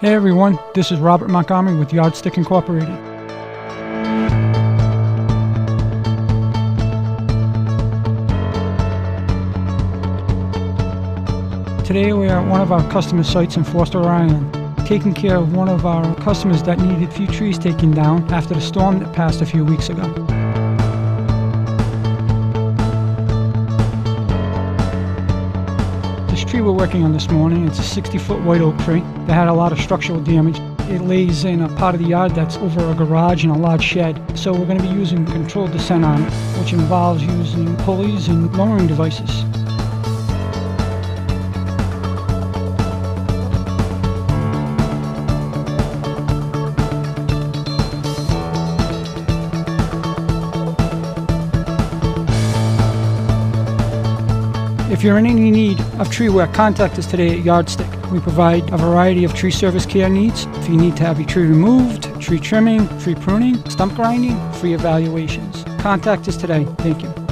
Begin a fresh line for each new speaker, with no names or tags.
Hey everyone, this is Robert Montgomery with Yardstick Incorporated. Today we are at one of our customer sites in Forster, Ireland, taking care of one of our customers that needed a few trees taken down after the storm that passed a few weeks ago. This tree we're working on this morning, it's a 60-foot white oak tree that had a lot of structural damage. It lays in a part of the yard that's over a garage and a large shed. So we're going to be using controlled descent on it, which involves using pulleys and lowering devices. If you're in any need of tree work, contact us today at Yardstick. We provide a variety of tree service care needs. If you need to have your tree removed, tree trimming, tree pruning, stump grinding, free evaluations. Contact us today. Thank you.